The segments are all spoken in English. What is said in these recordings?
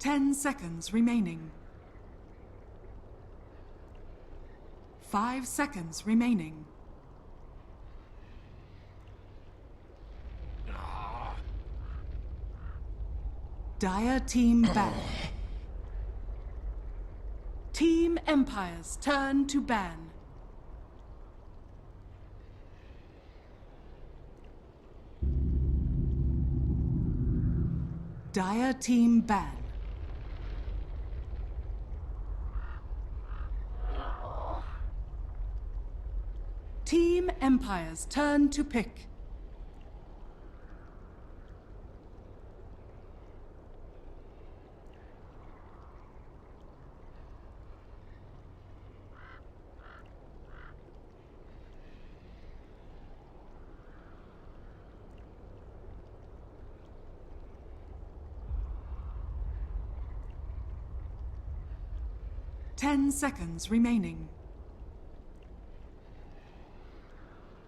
10 seconds remaining. 5 seconds remaining. Dire team ban. Team Empire's turn to ban. Dire team ban. Team Empire's turn to pick. Ten seconds remaining.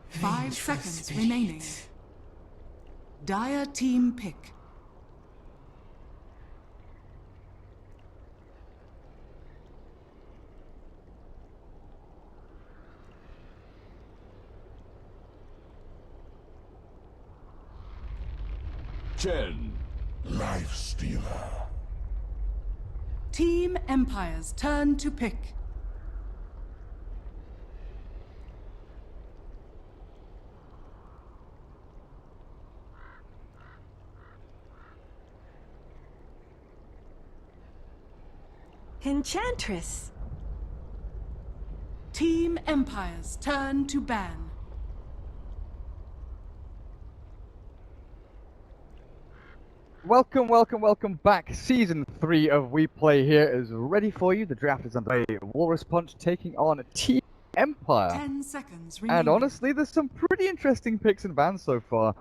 5 seconds remaining. Dire team pick. Chen. Life Stealer. Team Empire's turn to pick. Enchantress. Team Empire's turn to ban. Welcome back. Season 3 of WePlay here is ready for you. The draft is underway. Walrus Punch taking on Team Empire. 10 seconds remaining. And honestly, there's some pretty interesting picks and bans so far.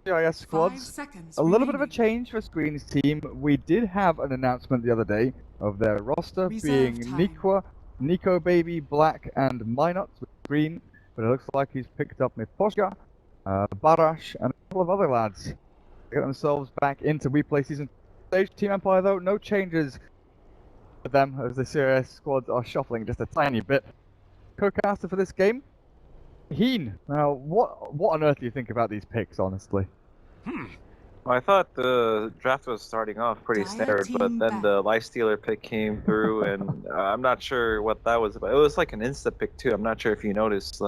GIS 5 squads, seconds a little bit of a remaining. change for Screen's team. We did have an announcement the other day of their roster Reserve being time. Nico Baby, Black, and Minot with Green. But it looks like he's picked up Miposhka, Barash, and a couple of other lads to get themselves back into WePlay Season Stage. Team Empire, though, no changes for them as the CIS squads are shuffling just a tiny bit. Co-caster for this game, Heen. Now, what on earth do you think about these picks, honestly? Well, I thought the draft was starting off pretty Dire standard, but team then back. the Lifestealer pick came through, and I'm not sure what that was about. It was like an insta pick too. I'm not sure if you noticed.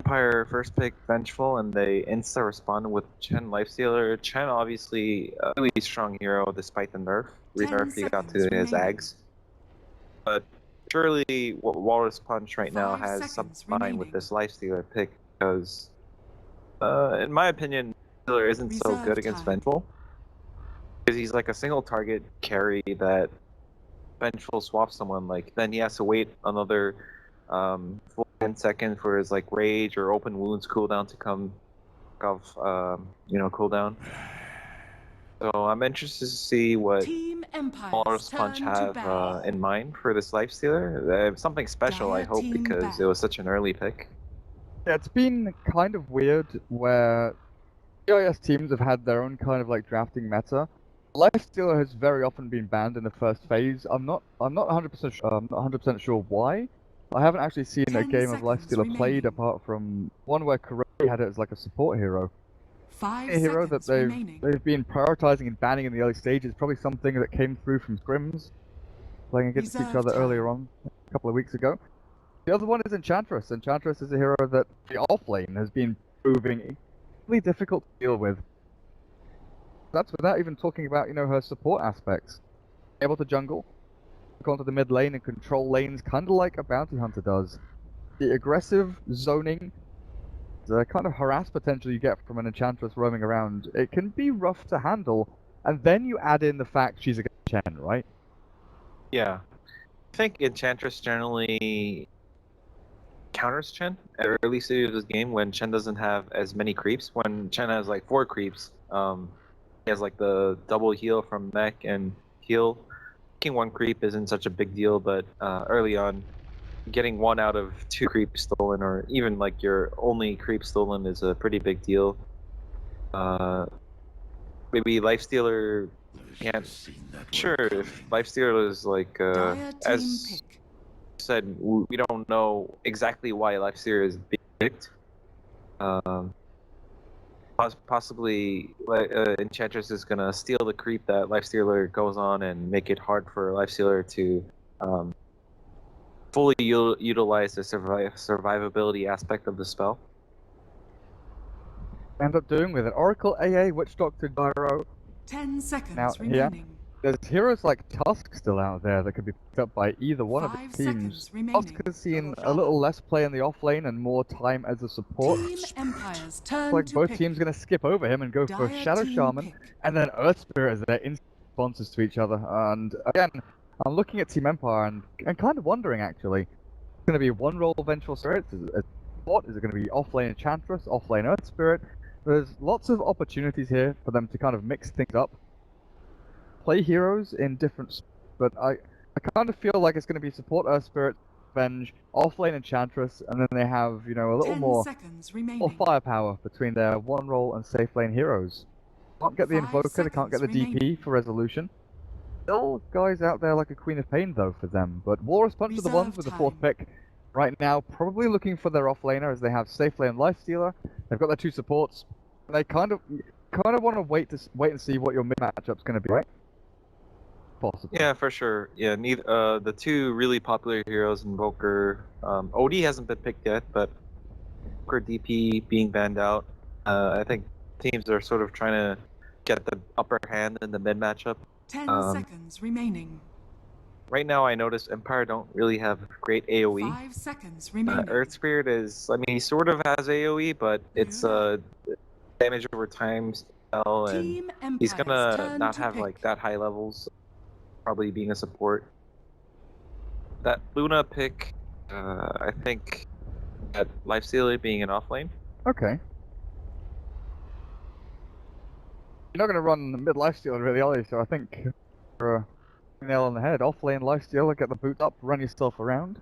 Empire first pick Vengeful, and they insta responded with Chen Lifestealer. Chen obviously a really strong hero despite the nerf. 10 Renerf he got to seconds his remaining. Ags. But surely Walrus Punch right now 5 has some seconds fine with remaining. this Lifestealer pick because, in my opinion, Lifestealer isn't so Reserve good against time. Vengeful. Because he's like a single target carry that Vengeful swaps someone, like then he has to wait another full 10 seconds for his like rage or open wounds cooldown to come off cooldown. So I'm interested to see what Team Empire's Walrus turn Punch to have ban. in mind for this Lifestealer. Something special, I Dire hope, team because ban. it was such an early pick. Yeah, it's been kind of weird where GIS teams have had their own kind of like drafting meta. Lifestealer has very often been banned in the first phase. I'm not 100% sure. I'm not 100% sure why. I haven't actually seen a 10 game of seconds Lifestealer played remaining. apart from one where Kuroi had it as like a support hero. 5 A hero that seconds remaining. they've been prioritizing and banning in the early stages. Probably something that came through from scrims, playing against each Reserve other time. earlier on a couple of weeks ago. The other one is Enchantress. Enchantress is a hero that the off-lane has been proving really difficult to deal with. That's without even talking about, her support aspects. Able to jungle, go onto the mid lane and control lanes, kind of like a bounty hunter does. The aggressive zoning, the kind of harass potential you get from an Enchantress roaming around, it can be rough to handle. And then you add in the fact she's against Chen, right? Yeah. I think Enchantress generally counters Chen at early stage of this game when Chen doesn't have as many creeps. When Chen has like 4 creeps, he has like the double heal from mech and heal. Taking 1 creep isn't such a big deal, but early on, getting 1 out of 2 creeps stolen, or even like your only creep stolen, is a pretty big deal. Maybe Lifestealer Yeah, sure. If Lifesteal is like, Dire as team pick. said, we don't know exactly why Lifesteal is being picked. Possibly, Enchantress is gonna steal the creep that Lifestealer goes on and make it hard for Lifestealer to fully utilize the survivability aspect of the spell. End up doing with it. Oracle, AA, Witch Doctor, Gyro. 10 seconds Now, remaining. There's heroes like Tusk still out there that could be picked up by either one of 5 the teams. seconds remaining. Tusk has seen a little less play in the offlane and more time as a support. Team Empire's turn Like to both pick. teams going to skip over him and go for Dire Shadow team Shaman, pick. and then Earth Spirit as their instant responses to each other. And again, I'm looking at Team Empire and kind of wondering actually, it's going to be one roll Vengeful Spirits as a support? Is it going to be offlane Enchantress, offlane Earth Spirit? There's lots of opportunities here for them to kind of mix things up. Play heroes in different, but I kind of feel like it's going to be support Earth Spirit, Venge, offlane Enchantress, and then they have, you know, a little 10 more seconds remaining. firepower between their one roll and safe lane heroes. Can't get the 5 Invoker, they can't get the seconds DP remaining. for resolution. Still guys out there like a Queen of Pain though for them, but Walrus Punch are the ones Reserve with the fourth time. pick. Right now, probably looking for their offlaner as they have safe lane Lifestealer. They've got their two supports. They kind of want to wait and see what your mid matchup's going to be, right? Possible. Yeah, for sure. Yeah, the two really popular heroes, Invoker, OD hasn't been picked yet, but Invoker DP being banned out. I think teams are sort of trying to get the upper hand in the mid matchup. 10 seconds remaining. Right now, I notice Empire don't really have great AoE. 5 seconds remaining. Earth Spirit is, I mean, he sort of has AoE, but it's damage over time spell, and Team Empire's he's gonna turn not to have pick. like that high levels. Probably being a support. That Luna pick, I think, that Lifestealer being an offlane. Okay. You're not going to run the mid Lifestealer really, are you? So I think you're nail on the head. Offlane Lifestealer, get the boot up, run yourself around.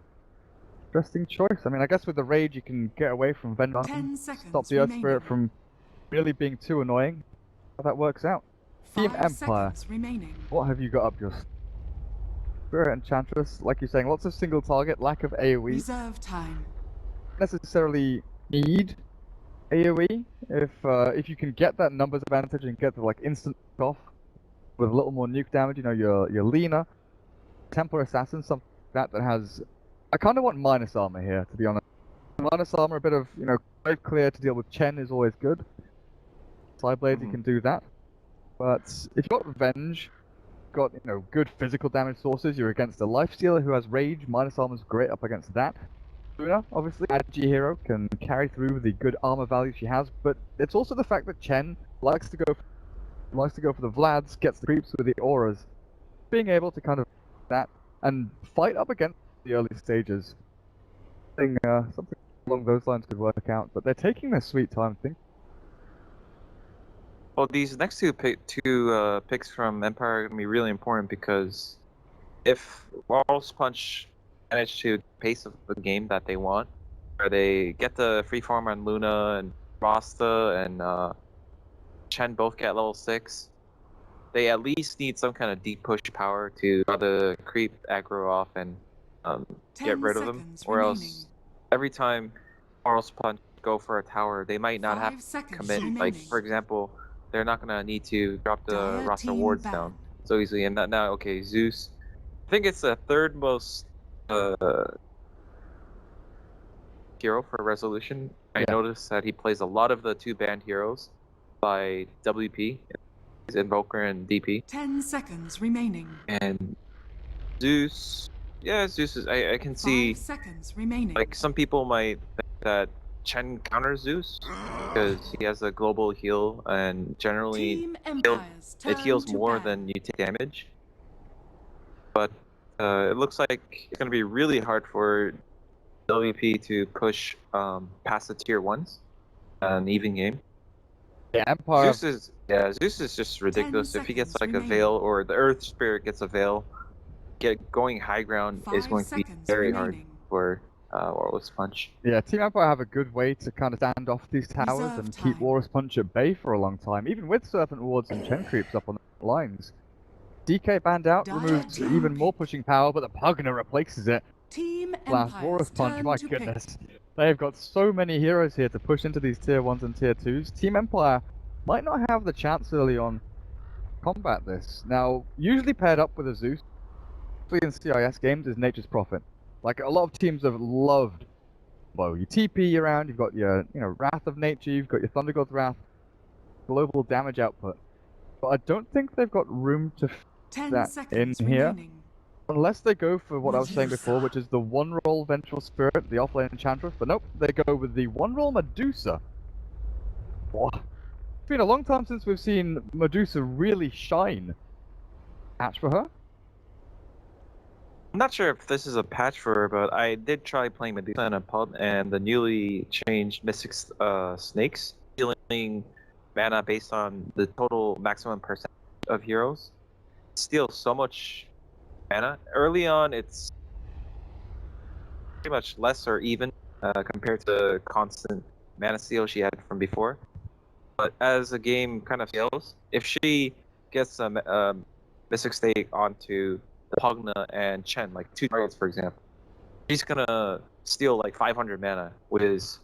Interesting choice. I mean, I guess with the rage you can get away from Vendor, 10 seconds stop the Earth remaining. Spirit from really being too annoying. How that works out. 5 Team Empire, seconds remaining. what have you got up your Spirit Enchantress? Like you're saying, lots of single target, lack of AoE. Reserve time. Necessarily need AoE if you can get that numbers advantage and get the like instant off with a little more nuke damage. You know, your Lena, Templar Assassin, something like that has. I kind of want minus armor here, to be honest. Minus armor, a bit of wave clear to deal with Chen is always good. Sideblade, you can do that. But if you've got Revenge, got good physical damage sources, you're against a Lifestealer who has Rage. Minus armor is great up against that. Luna, obviously, AG hero, can carry through the good armor value she has, but it's also the fact that Chen likes to go for the Vlads, gets the creeps with the auras, being able to kind of that and fight up against the early stages. Something along those lines could work out, but they're taking their sweet time, I think. Well, these next two picks from Empire are gonna be really important because if Walrus Punch manage to pace of the game that they want, where they get the free farm on Luna and Rasta and Chen both get level 6, they at least need some kind of deep push power to draw the creep aggro off and get rid of them, or else every time Walrus Punch go for a tower, they might not have to commit. Like, for example, they're not gonna need to drop the roster wards down so easily. And now, okay, Zeus, I think it's the third most hero for resolution. I noticed that he plays a lot of the two banned heroes by WP, his Invoker and DP. 10 seconds remaining. And Zeus, Zeus is. I can see 5 seconds remaining. like some people might think that Chen counters Zeus because he has a global heal and generally it heals more than you take damage. But it looks like it's going to be really hard for WP to push past the tier 1s an even game. Yeah, Empire. Zeus is just ridiculous. If he gets like a Veil or the Earth Spirit gets a Veil, going high ground is going to be very hard for Walrus Punch. Yeah, Team Empire have a good way to kind of stand off these towers and keep Walrus Punch at bay for a long time, even with Serpent Wards and Chen creeps up on the lines. DK banned out, Dire removes team even more pick. pushing power, but the Pugna replaces it. Team Blast, Empire's Walrus Punch, turn my to goodness. pick. They've got so many heroes here to push into these tier 1s and tier 2s. Team Empire might not have the chance early on to combat this. Now, usually paired up with a Zeus, in CIS games, is Nature's Prophet. Like, a lot of teams have loved Bo. You TP around, you've got your, Wrath of Nature, you've got your Thunder God's Wrath, global damage output. But I don't think they've got room to fit 10 that in seconds here. remaining. Unless they go for what I was saying before, which is the one-roll Vengeful Spirit, the offlane Enchantress, but nope, they go with the one-roll Medusa. What? It's been a long time since we've seen Medusa really shine. Patch for her? I'm not sure if this is a patch for her, but I did try playing Medusa in a pub, and the newly changed Mystic Snakes, dealing mana based on the total maximum percent of heroes, steals so much mana. Early on, it's pretty much less or even compared to constant mana steal she had from before. But as the game kind of scales, if she gets a Mystic Snake onto the Pugna and Chen, like 2 targets for example, she's gonna steal like 500 mana, which is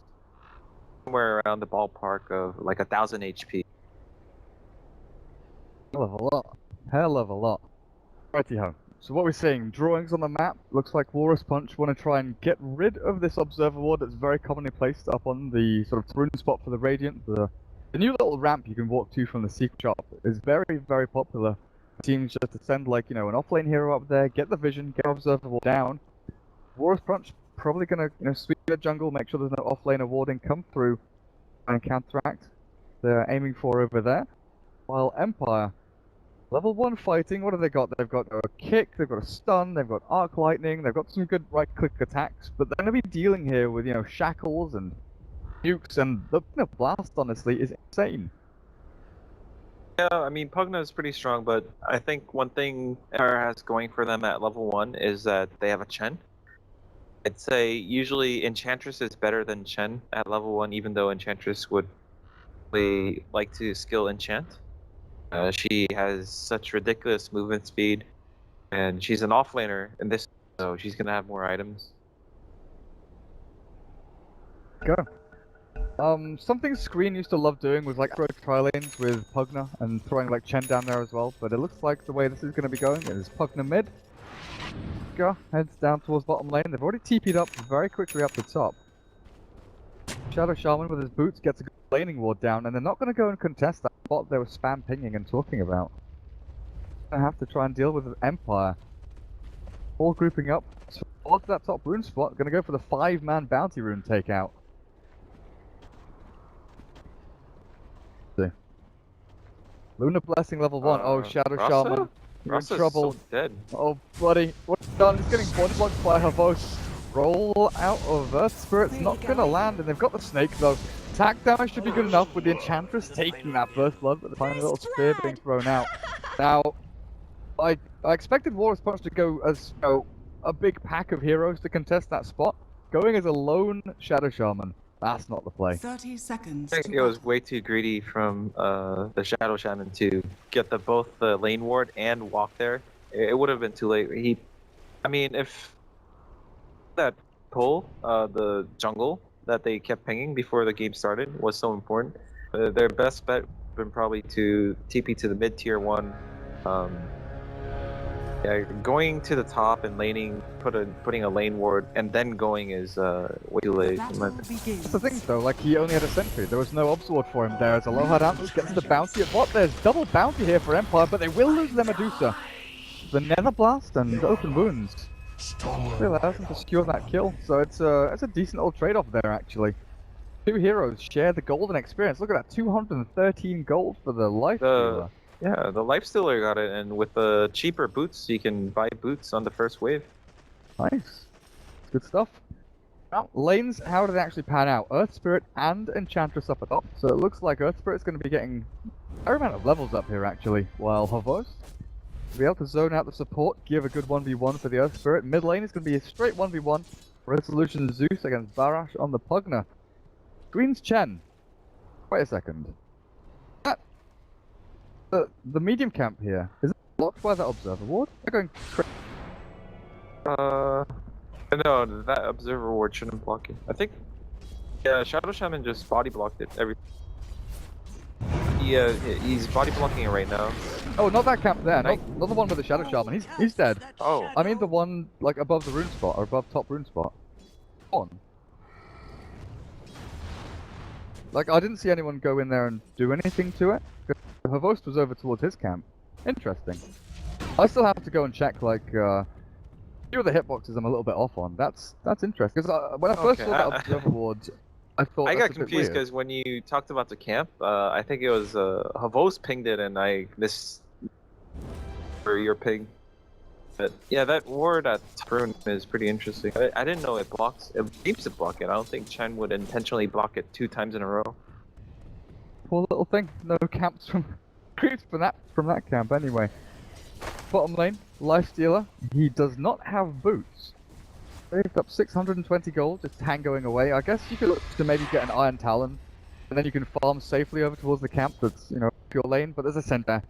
somewhere around the ballpark of like 1,000 HP. Hell of a lot. Hell of a lot. Righty-ho. So what we're seeing, drawings on the map, looks like Walrus Punch want to try and get rid of this Observer Ward that's very commonly placed up on the sort of rune spot for the Radiant. The new little ramp you can walk to from the Secret Shop is very, very popular. Teams just to send like, an offlane hero up there, get the vision, get Observer Ward down. Walrus Punch probably gonna, sweep the jungle, make sure there's no offlaner warding come through and counteract they're aiming for over there. While Empire, level 1 fighting, what have they got? They've got a kick, they've got a stun, they've got arc lightning, they've got some good right-click attacks, but they're going to be dealing here with, shackles and nukes, and the blast, honestly, is insane. Yeah, I mean, Pugna is pretty strong, but I think one thing Empire has going for them at level 1 is that they have a Chen. I'd say usually Enchantress is better than Chen at level 1, even though Enchantress would really like to skill enchant. She has such ridiculous movement speed, and she's an offlaner in this, so she's gonna have more items. Go. Something Screen used to love doing was like throw tri-lanes with Pugna and throwing like Chen down there as well, but it looks like the way this is going to be going is Pugna mid. Go, heads down towards bottom lane. They've already TP'd up very quickly up the top. Shadow Shaman with his boots gets a good laning ward down, and they're not going to go and contest that spot they were spam pinging and talking about. They're going to have to try and deal with Empire. All grouping up towards that top rune spot, going to go for the 5-man bounty rune takeout. Lunar Blessing level 1. Oh, Shadow Shaman. You're in trouble. So dead. Oh, buddy. What's done? He's getting body blocked by Havos. Roll out of Earth Spirit's not gonna land, and they've got the snake though. Attack damage should be good enough with the Enchantress taking that first blood, but the tiny little spear being thrown out. Now, I expected Walrus Punch to go as, a big pack of heroes to contest that spot. Going as a lone Shadow Shaman. That's not the play. 30 seconds. I think it was way too greedy from the Shadow Shaman to get both the lane ward and walk there. It would have been too late. I mean, if that pull, the jungle that they kept pinging before the game started was so important, their best bet would have been probably to TP to the mid tier 1. Yeah, going to the top and laning, putting a lane ward, and then going is way too late. That's the thing though, like he only had a sentry, there was no obs ward for him there as Aloha Dantos gets the bounty at bot. There's double bounty here for Empire, but they will lose their Medusa. The Nether Blast and Open Wounds really allows them to secure that kill, so it's a decent little trade-off there actually. 2 heroes share the golden experience. Look at that, 213 gold for the life stealer. Yeah, the Lifestealer got it, and with the cheaper boots, you can buy boots on the first wave. Nice. Good stuff. Now, lanes, how do they actually pan out? Earth Spirit and Enchantress up at top. So it looks like Earth Spirit's going to be getting a fair amount of levels up here, actually, while Havos will be able to zone out the support, give a good 1v1 for the Earth Spirit. Mid lane is going to be a straight 1v1. Resolution Zeus against Barash on the Pugna. Green's Chen. Wait a second. The medium camp here, is it blocked by that observer ward. They're going crazy. No, that observer ward shouldn't block it. I think, yeah, Shadow Shaman just body blocked it. Yeah, he's body blocking it right now. Oh, not that camp there. Not the one with the Shadow Shaman. He's dead. Oh. I mean the one like above the rune spot or above top rune spot. On. Like I didn't see anyone go in there and do anything to it. Havost was over towards his camp. Interesting. I still have to go and check like a few of the hitboxes I'm a little bit off on. That's interesting because when I first saw that observer ward, I thought I that's got a bit confused weird. because when you talked about the camp, I think it was Havost pinged it and I missed for your ping. But yeah, that ward at Rune is pretty interesting. I didn't know it blocks. It seems to block it. I don't think Chen would intentionally block it 2 times in a row. Poor little thing. No camps from creeps from that camp anyway. Bottom lane, Lifestealer. He does not have boots. Saved up 620 gold, just tangoing away. I guess you could look to maybe get an Iron Talon, and then you can farm safely over towards the camp that's, you know, pure lane. But there's a center.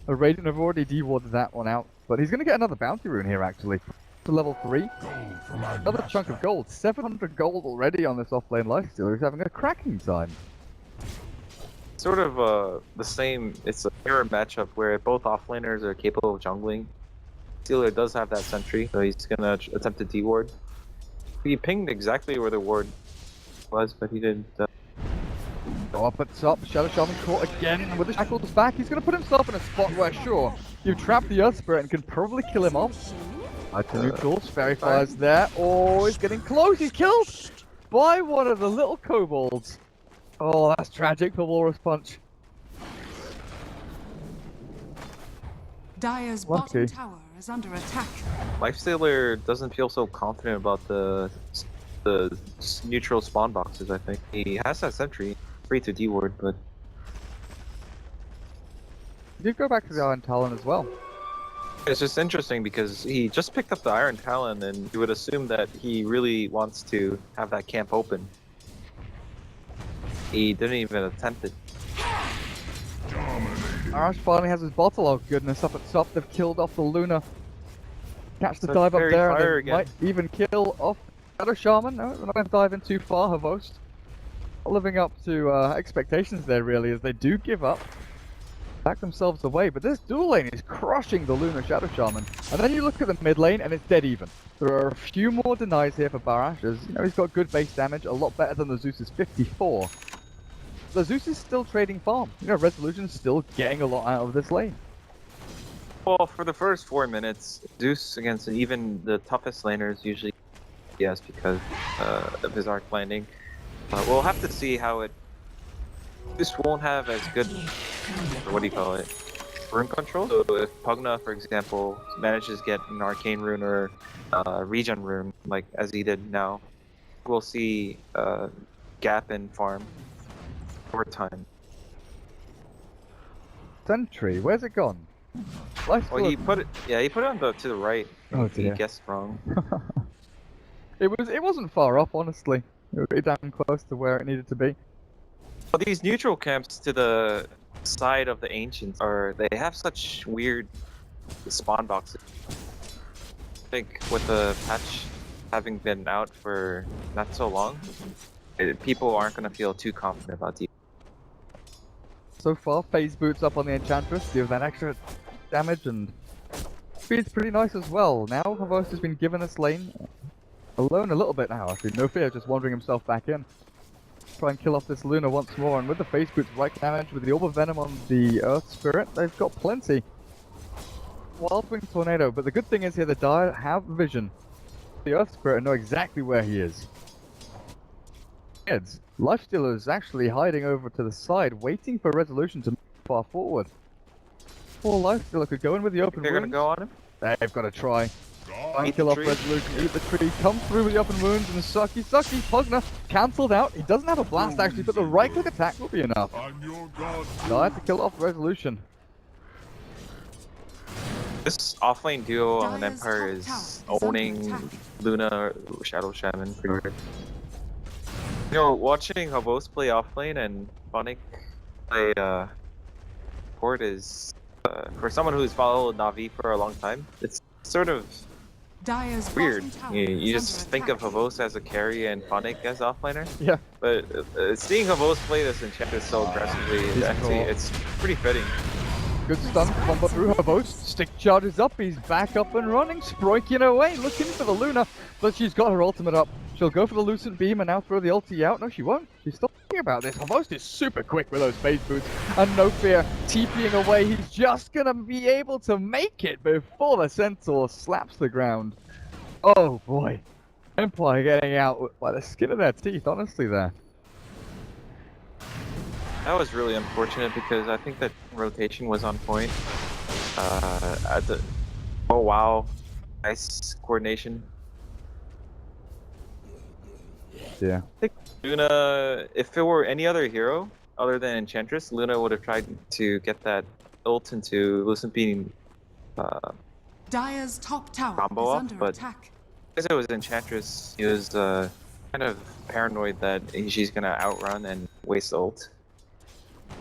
A Radiant have already dewarded that one out. But he's going to get another bounty rune here, actually. To level 3. Another chunk of gold. 700 gold already on this offlane Lifestealer. He's having a cracking time. Sort of the same. It's a mirror matchup where both offlaners are capable of jungling. Stealer does have that sentry, so he's gonna attempt to deward. He pinged exactly where the ward was, but he didn't. Go up at top. Shadow Shaman caught again with the shackles back. He's going to put himself in a spot where, sure, you've trapped the Earth Spirit and can probably kill him off. To neutrals, Fairy Fire's there. Oh, he's getting close. He's killed by one of the little kobolds. Oh, that's tragic for Walrus Punch. Dire's Lucky. bottom tower is under attack. Lifestealer doesn't feel so confident about the neutral spawn boxes. I think he has that sentry, free to deward, but He did go back to the Iron Talon as well. it's just interesting because he just picked up the Iron Talon, and you would assume that he really wants to have that camp open. He didn't even attempt it. Arash finally has his bottle. Oh goodness, up at top they've killed off the Luna. Catch the So dive up Fairy there Fire and they again. might even kill off Shadow Shaman. No, we're not going to dive in too far, Havost. Not living up to expectations there really, as they do give up. Back themselves away, but this dual lane is crushing the Luna Shadow Shaman. And then you look at the mid lane and it's dead even. There are a few more denies here for Barash, as you know, he's got good base damage, a lot better than the Zeus's 54. The Zeus is still trading farm. You know, Resolution's still getting a lot out of this lane. Well, for the first 4 minutes, Zeus against even the toughest laners usually yes because of his arc landing. We'll have to see how it. Zeus won't have as good, or what do you call it, rune control. So if Pugna, for example, manages to get an arcane rune or regen rune, like as he did now, we'll see gap in farm over time. Sentry, where's it gone? Well, he put it. Yeah, he put it on to the right. Oh, He dear. guessed wrong. It wasn't far off, honestly. It was pretty damn close to where it needed to be. Well, these neutral camps to the side of the ancients they have such weird spawn boxes. I think with the patch having been out for not so long, people aren't going to feel too confident about the. So far, phase boots up on the Enchantress, give that extra damage, and speed's pretty nice as well. Now, Havost has been given this lane alone a little bit now, actually. No fear, just wandering himself back in. Try and kill off this Luna once more, and with the phase boots right damage, with the Orb of Venom on the Earth Spirit, they've got plenty. Wild Wing Tornado, but the good thing is here, the Dire have vision. The Earth Spirit know exactly where he is. Lifestealer is actually hiding over to the side, waiting for Resolution to move far forward. Poor Lifestealer could go in with the open They're going to wounds. go on him. They've got to try. Try and Eat kill the off tree. Resolution, eat the tree, come through with the open wounds, and sucky, Pugna cancelled out. He doesn't have a blast actually, but the right click attack will be enough. Dire to kill off Resolution. This offlane duo on Dire's Empire top is tower is under owning attack. Luna or Shadow Shaman pretty good. You know, watching Havost play offlane and Phonic play Port is for someone who's followed Na'Vi for a long time, it's sort of Dire's weird. bottom tower You is just under think of attack. Havos as a carry and Phonic as offlaner. Yeah. But seeing Havos play this Enchantress so aggressively, He's actually, cool. it's pretty fitting. Good stun combo through her boast. Stick charges up. He's back up and running. Sproiking away, looking for the Luna, but she's got her ultimate up. She'll go for the Lucent Beam and now throw the ulti out. No, she won't. She's still thinking about this. Her boast is super quick with those phase boots, and no fear, TPing away. He's just gonna be able to make it before the Centaur slaps the ground. Oh boy, Empire getting out by the skin of their teeth. Honestly, there. That was really unfortunate because I think that rotation was on point. Oh wow, nice coordination. Yeah. I think Luna, if it were any other hero other than Enchantress, Luna would have tried to get that ult into Lucent Beam Dire's top tower combo is off, under but attack. because it was Enchantress, he was kind of paranoid that she's gonna outrun and waste ult.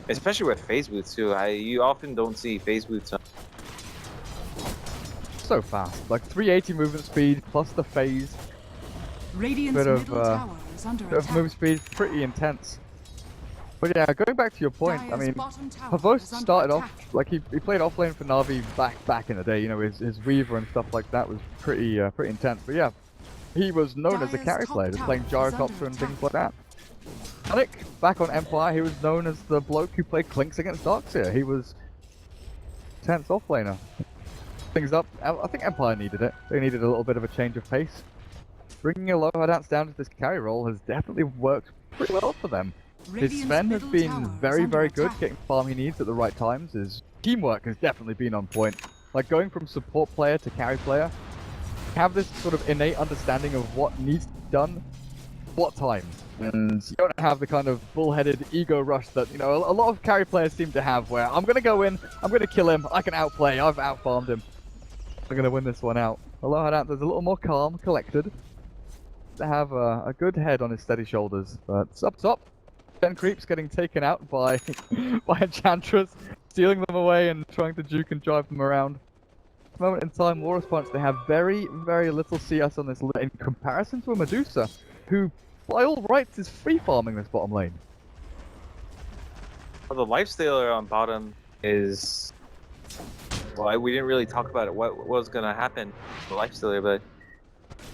Especially with phase boots too. You often don't see phase boots on. So fast, like 380 movement speed plus the phase. Radiant's Bit of, middle tower is under Bit of attack. move speed, pretty intense. But yeah, going back to your point, I Dire's mean, bottom tower Havos is under started attack. off like he played offlane for Na'Vi back in the day. You know, his Weaver and stuff like that was pretty intense. But yeah, he was known as a Dire's carry top player, just playing tower is under gyrocopter and things attack. like that. Sonic, back on Empire, he was known as the bloke who played Clinks against Darkseer. He was intense offlaner. Things up. I think Empire needed it. They needed a little bit of a change of pace. Bringing a low dance down to this carry role has definitely worked pretty well for them. His Radiant's Sven has middle been tower is very, under very good, attack. getting farm he needs at the right times. His teamwork has definitely been on point. Like going from support player to carry player, have this sort of innate understanding of what needs to be done, what time. And you don't have the kind of bullheaded ego rush that, you know, a lot of carry players seem to have where I'm going to go in, I'm going to kill him, I can outplay, I've outfarmed him. I'm going to win this one out. Alohadan's a little more calm, collected. To have a good head on his steady shoulders. But up top, 10 creeps getting taken out by by Enchantress, stealing them away and trying to juke and drive them around. At the moment in time, Walrus Punch, they have very, very little CS on this lane in comparison to a Medusa, who, by all rights, is free farming this bottom lane. Well, the lifestealer on bottom is. Well, we didn't really talk about it. What was gonna happen with the lifestealer, but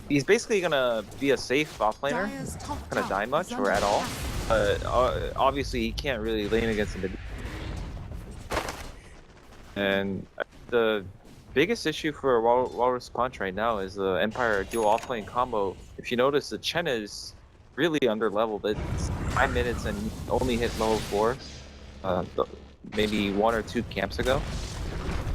he's basically gonna be a safe offlaner. Dire's top Not gonna tower die is much under or at all. attack. Obviously, he can't really lane against the mid. And the biggest issue for Walrus Punch right now is the Empire dual offlane combo. If you notice, the Chen is really under leveled. It's 5 minutes and only hit level 4. Maybe 1 or 2 camps ago.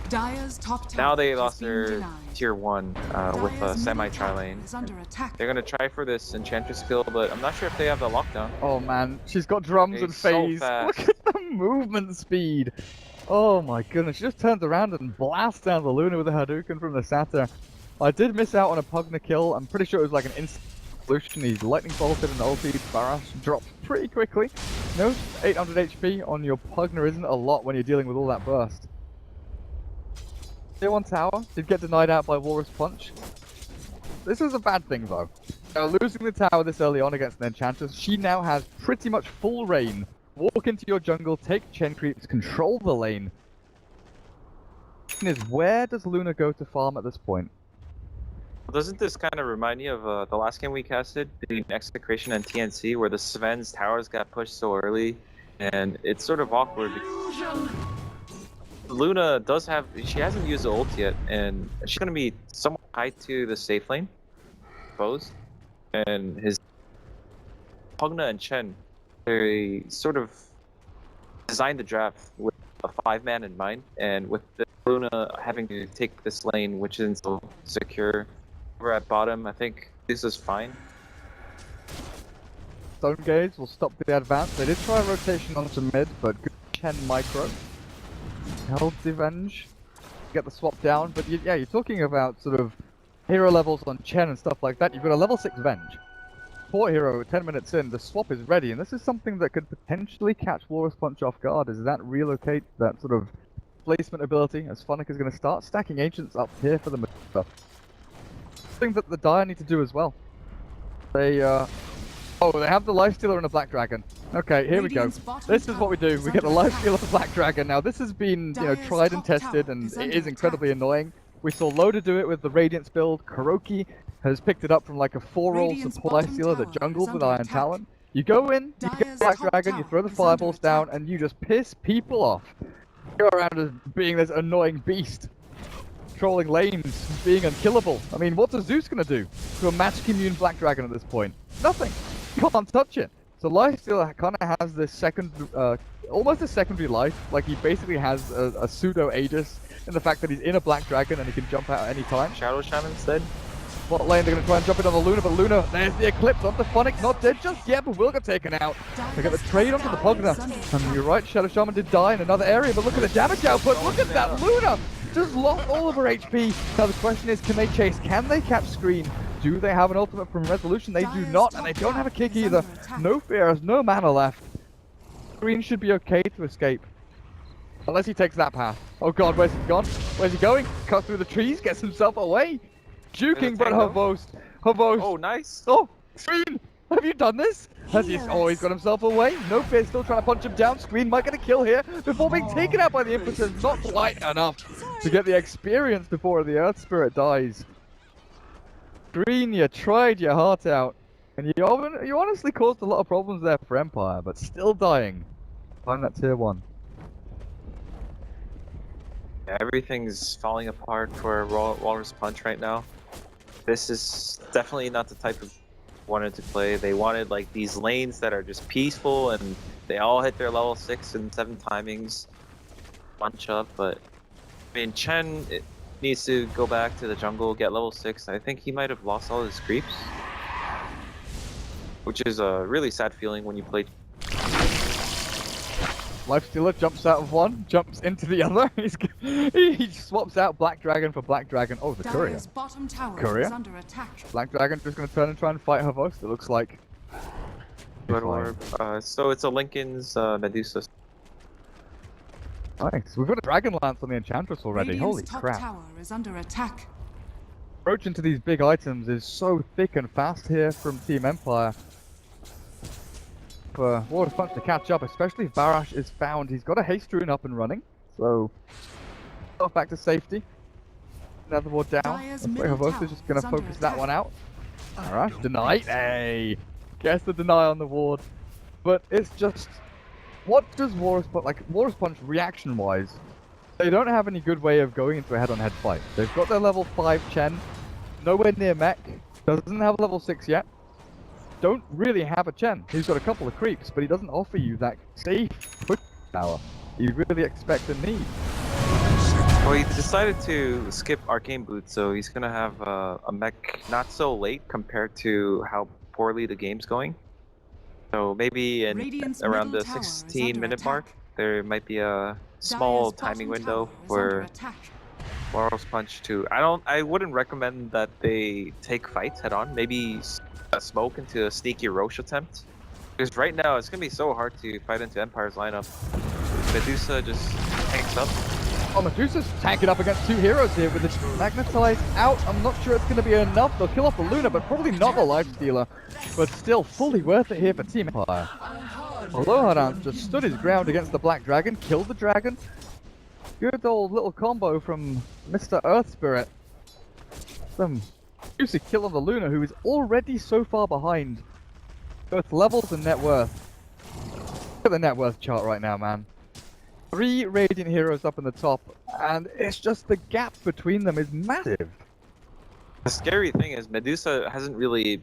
Dire's top tower Now they has lost been their denied. tier 1 with a Dire's semi middle tri tower lane. is under attack. They're gonna try for this Enchantress skill, but I'm not sure if they have the lockdown. Oh man, she's got drums and It's so phase. fast. Look at the movement speed. Oh my goodness, she just turns around and blasts down the Luna with a Hadouken from the Satyr. I did miss out on a Pugna kill. I'm pretty sure it was like an instant solution. He's lightning bolted and ulti. Barash drops pretty quickly. No, 800 HP on your Pugna isn't a lot when you're dealing with all that burst. Tier 1 tower did get denied out by Walrus Punch. This is a bad thing though. Losing the tower this early on against an Enchantress, she now has pretty much full reign. Walk into your jungle, take Chen creeps, control the lane. The question is, where does Luna go to farm at this point? Doesn't this kind of remind you of the last game we casted between Execration and TNC, where the Sven's towers got pushed so early, and it's sort of awkward. Luna does have, she hasn't used the ult yet, and she's gonna be somewhat tied to the safe lane, I suppose. And his Pugna and Chen, they sort of designed the draft with a 5-man in mind, and with the Luna having to take this lane, which isn't so secure. Over at bottom, I think this is fine. Stone Gaze will stop the advance. They did try a rotation onto mid, but good Chen micro. Held the Venge. Get the swap down, but yeah, you're talking about sort of hero levels on Chen and stuff like that. You've got a level 6 Venge. Support hero, 10 minutes in, the swap is ready, and this is something that could potentially catch Walrus Punch off guard, is that relocate, that sort of placement ability, as Funnick is going to start stacking Ancients up here for the Medusa. Something that the Dire need to do as well. They, oh, they have the Lifestealer and a Black Dragon. Okay, here we go. This is what we do. We get the Lifestealer and the Black Dragon. Now, this has been, you know, tried and tested, and it is incredibly annoying. We saw Loda do it with the Radiance build. Kuroki has picked it up from like a 4-roll support Lifestealer that jungled with Iron Talon. You go in, you get Black Dragon, you throw the fireballs down, and you just piss people off. You go around as being this annoying beast. Controlling lanes, being unkillable. I mean, what's a Zeus gonna do to a match immune Black Dragon at this point? Nothing. You can't touch it. So Lifestealer kind of has this second, almost a secondary life. Like he basically has a pseudo Aegis in the fact that he's in a Black Dragon and he can jump out at any time. Shadow Shaman instead. Bot lane, they're going to try and jump in on the Luna, but Luna, there's the Eclipse onto Funnick, not dead just yet, but will get taken out. They get the trade onto the Pugna, and you're right, Shadow Shaman did die in another area, but look at the damage output, look at that Luna! Just lost all of her HP. Now the question is, can they chase? Can they catch Screen? Do they have an ultimate from Resolution? They do not, and they don't have a kick either. No fear, has no mana left. Screen should be okay to escape. Unless he takes that path. Oh god, where's he gone? Where's he going? Cut through the trees, gets himself away. Juking, but Havos. Oh, nice. Oh, Screen, have you done this? Has he? Oh, he's got himself away. No fear, still trying to punch him down. Screen might get a kill here before being taken out by the Impetus. Not quite enough to get the experience before the Earth Spirit dies. Screen, you tried your heart out. And you honestly caused a lot of problems there for Empire, but still dying. Find that tier 1. Yeah, everything's falling apart for Walrus Punch right now. This is definitely not the type of wanted to play. They wanted like these lanes that are just peaceful and they all hit their level 6 and 7 timings. Bunch up, but I mean Chen needs to go back to the jungle, get level 6. I think he might have lost all his creeps. Which is a really sad feeling when you play. Lifestealer jumps out of one, jumps into the other. He swaps out Black Dragon for Black Dragon. Oh, the Courier. Courier? Black Dragon just going to turn and try and fight Havos, it looks like. Red Orb. So it's a Lincoln's Medusa. Nice. We've got a Dragon Lance on the Enchantress already. Holy crap. Tower is under attack. Approach into these big items is so thick and fast here from Team Empire. For Walrus Punch to catch up, especially if Barash is found. He's got a haste rune up and running, so back to safety. Another ward down. Havos is just going to focus that one out. Barash, deny. Hey! Guess the deny on the ward. But it's just, what does Walrus Punch, like Walrus Punch reaction-wise, they don't have any good way of going into a head-on-head fight. They've got their level 5 Chen, nowhere near mech, doesn't have level 6 yet. Don't really have a Chen. He's got a couple of creeps, but he doesn't offer you that safe push power you really expect and need. Well, he decided to skip Arcane Boot, so he's gonna have a mech not so late compared to how poorly the game's going. So maybe around the 16-minute mark, there might be a small timing window for Walrus Punch to. I wouldn't recommend that they take fights head on. Maybe a smoke into a sneaky Roche attempt. Because right now it's gonna be so hard to fight into Empire's lineup. Medusa just tanks up. Oh, Medusa's tanking up against 2 heroes here with the Magnetize out. I'm not sure it's going to be enough. They'll kill off the Luna, but probably not the Lifestealer. But still fully worth it here for Team Empire. Alohadan just stood his ground against the Black Dragon, killed the dragon. Good old little combo from Mr. Earth Spirit. Some juicy kill on the Luna, who is already so far behind both levels and net worth. Look at the net worth chart right now, man. 3 Radiant heroes up in the top, and it's just the gap between them is massive. The scary thing is Medusa hasn't really...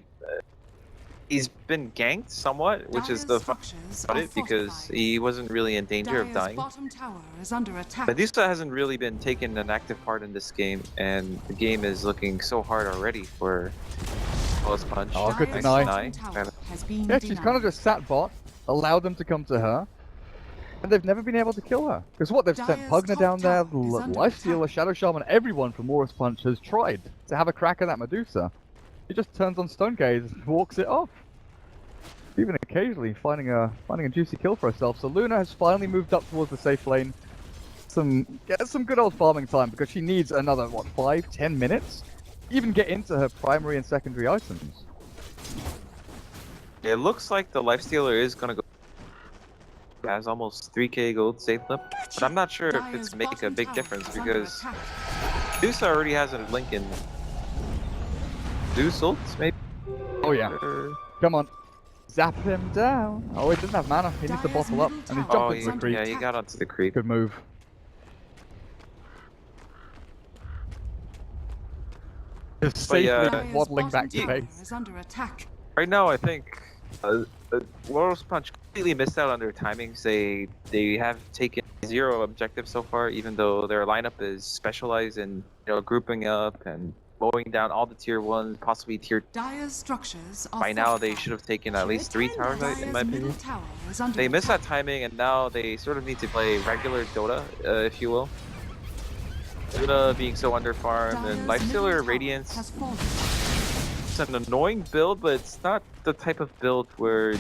he's been ganked somewhat, which is the fun about it, because he wasn't really in danger of dying. Medusa hasn't really been taking an active part in this game, and the game is looking so hard already for Walrus Punch. Oh, good deny. Yeah, she's kind of just sat bot, allowed them to come to her. And they've never been able to kill her. Because what, they've sent Pugna down there, Lifestealer, Shadow Shaman, everyone from Walrus Punch has tried to have a crack at that Medusa. He just turns on Stone Gaze and walks it off. Even occasionally finding a juicy kill for herself. So Luna has finally moved up towards the safe lane. some good old farming time because she needs another what 5-10 minutes, even get into her primary and secondary items. It looks like the Lifestealer is gonna go. Has almost 3k gold safe limp, but I'm not sure if it's make a big difference because Medusa already has a Lincoln. Zeus ults, maybe? Oh yeah. Come on. Zap him down. Oh, he doesn't have mana. He needs to bottle up. And he's jumping into the creep. Yeah, he got onto the creep. Good move. Just safely waddling back to base. Right now, I think Walrus Punch completely missed out on their timings. They have taken 0 objectives so far, even though their lineup is specialized in grouping up and mowing down all the tier 1s, possibly tier 2. By now, they should have taken at least 3 towers, in my opinion. They missed that timing, and now they sort of need to play regular Dota, if you will. Dota being so underfarmed, and Lifestealer Radiance. It's an annoying build, but it's not the type of build where you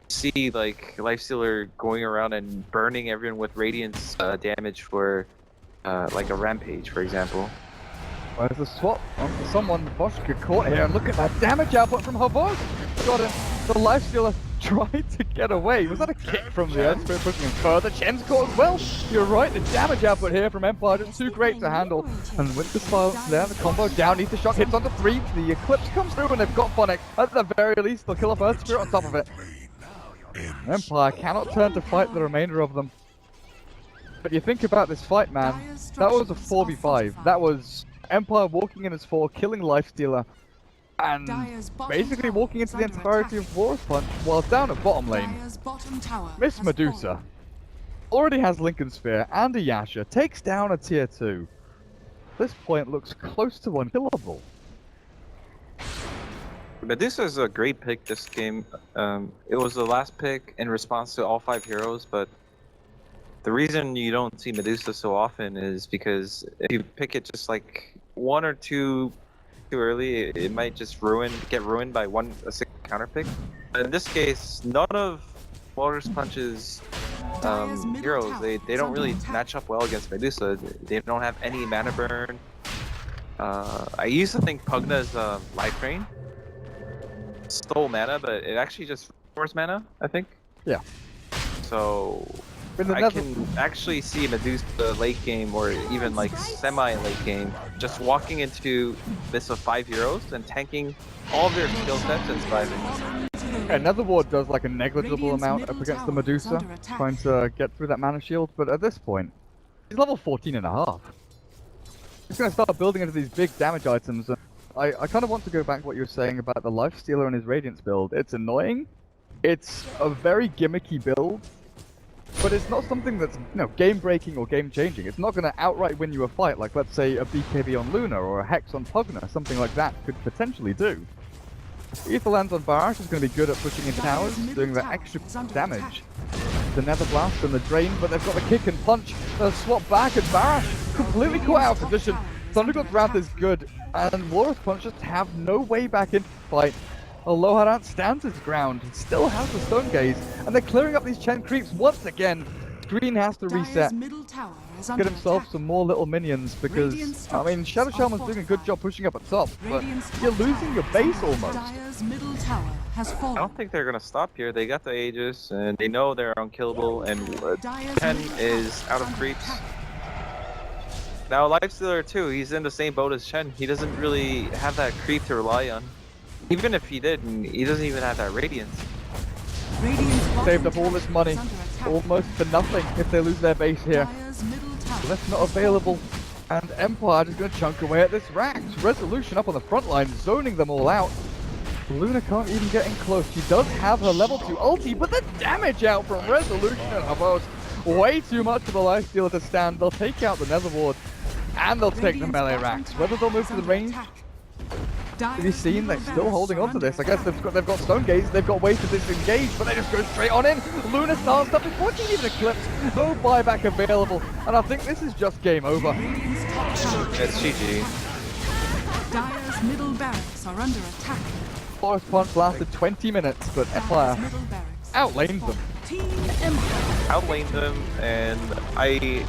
see like Lifestealer going around and burning everyone with Radiance damage for like a Rampage, for example. Where's the swap onto someone? Bosch get caught here, and look at that damage output from Havok! Got him. The Lifestealer tried to get away. Was that a kick from the Earth Spirit pushing him further? Chen's caught as well. You're right, the damage output here from Empire just too great to handle. And with the silence there, the combo down, needs the shock, hits onto 3. The Eclipse comes through and they've got Phonic. At the very least, they'll kill a Earth Spirit on top of it. Empire cannot turn to fight the remainder of them. But you think about this fight, man. That was a 4v5. That was Empire walking in as 4, killing Lifestealer, and basically walking into the entirety of Walrus Punch while down at bottom lane. Miss Medusa already has Lincoln Sphere and a Yasha, takes down a tier 2. This point looks close to unkillable. Medusa is a great pick this game. It was the last pick in response to all 5 heroes, but the reason you don't see Medusa so often is because if you pick it just like 1 or 2 too early, it might just get ruined by a single counter pick. In this case, none of Walrus Punch's heroes, they don't really match up well against Medusa. They don't have any mana burn. I used to think Pugna's Life Drain stole mana, but it actually just restores mana, I think. Yeah. So I can actually see Medusa late game or even like semi-late game just walking into this of 5 heroes and tanking all of their skill sets and surviving. Yeah, Netherward does like a negligible amount up against the Medusa, trying to get through that mana shield, but at this point, he's level 14.5. He's going to start building into these big damage items. And I kind of want to go back to what you were saying about the Lifestealer and his Radiance build. It's annoying. It's a very gimmicky build. But it's not something that's, game-breaking or game-changing. It's not going to outright win you a fight, like, let's say, a BKB on Luna or a Hex on Pugna. Something like that could potentially do. Ether lands on Barash is going to be good at pushing in towers, doing the extra damage. The Nether Blast and the Drain, but they've got the kick and punch. They'll swap back, and Barash completely caught out of position. Thundergod's Wrath is good, and Walrus Punch just have no way back into the fight. Aloharan stands his ground, still has the Stone Gaze, and they're clearing up these Chen creeps once again. Green has to reset, get himself some more little minions, because, I mean, Shadow Shaman's doing a good job pushing up at top, but you're losing your base almost. I don't think they're going to stop here. They got the Aegis, and they know they're unkillable, and Chen is out of creeps. Now Lifestealer too, he's in the same boat as Chen. He doesn't really have that creep to rely on. Even if he did, he doesn't even have that Radiance. Saved up all this money, almost for nothing if they lose their base here. So that's not available, and Empire just going to chunk away at this Rax. Resolution up on the front line, zoning them all out. Luna can't even get in close. She does have her level 2 ulti, but the damage out from Resolution and Havos, way too much for the Lifestealer to stand. They'll take out the Nether Ward, and they'll take the melee Rax. Whether they'll move to the range, have you seen? They're still holding on to this. I guess they've got Stone Gaze, they've got ways to disengage, but they just go straight on in. Luna starts up before she even Eclipse. No buyback available, and I think this is just game over. It's GG. Dire's middle barracks are under attack. Walrus Punch lasted 20 minutes, but Empire outlaned them. Team Empire. Outlaned them, and I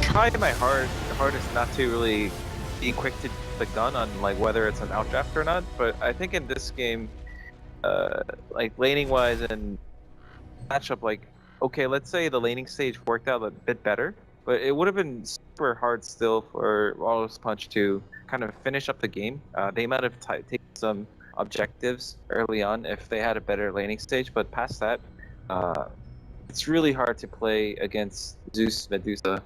try my hardest not to really be quick to the gun on like whether it's an outdraft or not. But I think in this game, like laning wise and matchup, like okay, let's say the laning stage worked out a bit better, but it would have been super hard still for Walrus Punch to kind of finish up the game. They might have taken some objectives early on if they had a better laning stage, but past that, it's really hard to play against Zeus Medusa